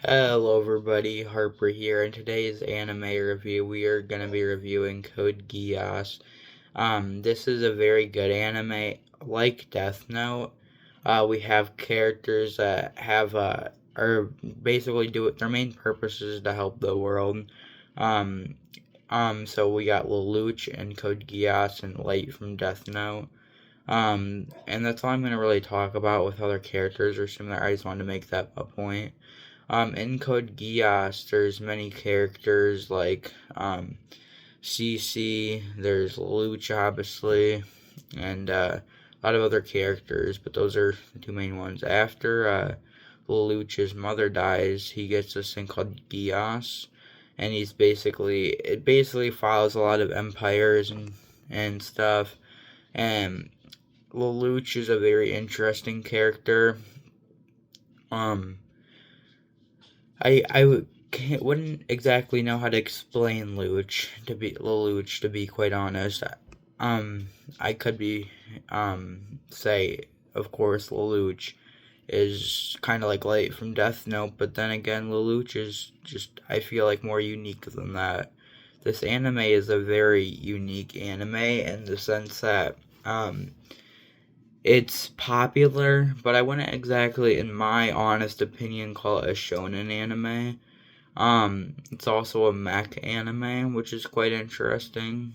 Hello everybody, Harper here. In today's anime review, we are going to be reviewing Code Geass. This is a very good anime, like Death Note. We have characters that are basically their main purpose is to help the world. Um, so we got Lelouch and Code Geass and Light from Death Note. And that's all I'm going to really talk about with other characters or similar. I just wanted to make that a point. In Code Geass, there's many characters like CC, there's Luch, obviously, and a lot of other characters, but those are the two main ones. After Luch's mother dies, he gets this thing called Geass, and it basically follows a lot of empires and stuff. And Lelouch is a very interesting character. Um, wouldn't exactly know how to explain Lelouch to be quite honest. Um, I could be say of course Lelouch is kind of like Light from Death Note, but then again Lelouch is just I feel like more unique than that. This anime is a very unique anime in the sense that it's popular, but I wouldn't exactly, in my honest opinion, call it a shonen anime. It's also a mech anime, which is quite interesting.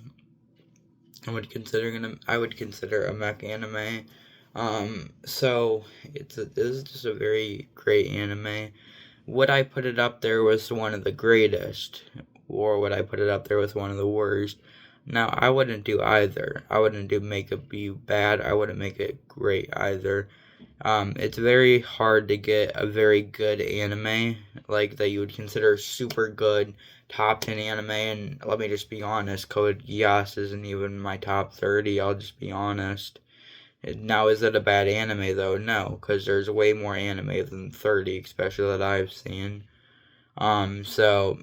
I would consider a mech anime. This is just a very great anime. Would I put it up there with one of the greatest, or would I put it up there with one of the worst? Now, I wouldn't do either. I wouldn't make it be bad. I wouldn't make it great either. It's very hard to get a very good anime like that you would consider super good top 10 anime, and let me just be honest, Code Geass isn't even my top 30. I'll just be honest. Now, is it a bad anime though? No, because there's way more anime than 30, especially that I've seen. So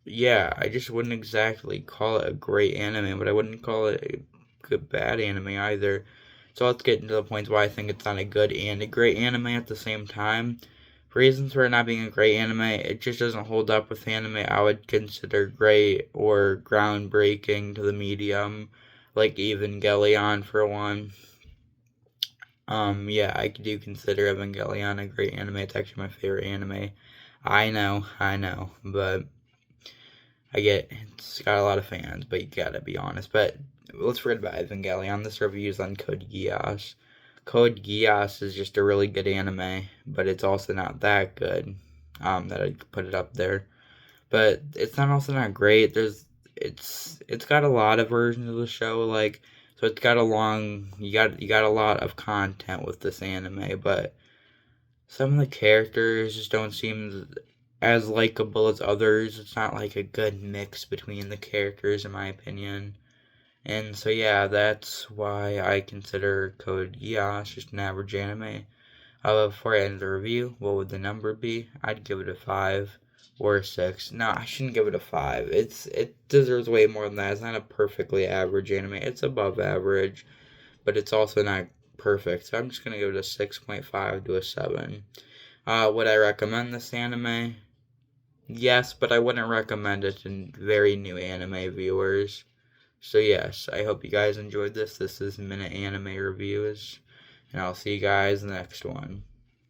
yeah, I just wouldn't exactly call it a great anime, but I wouldn't call it a good bad anime either. So let's get into the points why I think it's not a good and a great anime at the same time. Reasons for it not being a great anime, it just doesn't hold up with anime I would consider great or groundbreaking to the medium, like Evangelion for one. Yeah, I do consider Evangelion a great anime. It's actually my favorite anime. I know, but it's got a lot of fans, but you gotta be honest. But let's forget about Evangelion. This review is on Code Geass. Code Geass is just a really good anime, but it's also not that good. That I'd put it up there. But it's not great. It's got a lot of versions of the show, so it's got you got a lot of content with this anime, but some of the characters just don't seem as likable as others. It's not like a good mix between the characters, in my opinion. And so, yeah, that's why I consider Code Geass just an average anime. Before I end the review, what would the number be? I'd give it a 5 or a 6. No, I shouldn't give it a 5. It deserves way more than that. It's not a perfectly average anime. It's above average, but it's also not perfect. So I'm just going to give it a 6.5 to a 7. Would I recommend this anime? Yes, but I wouldn't recommend it to very new anime viewers. So yes, I hope you guys enjoyed this. This is Minute Anime Reviews, and I'll see you guys in the next one.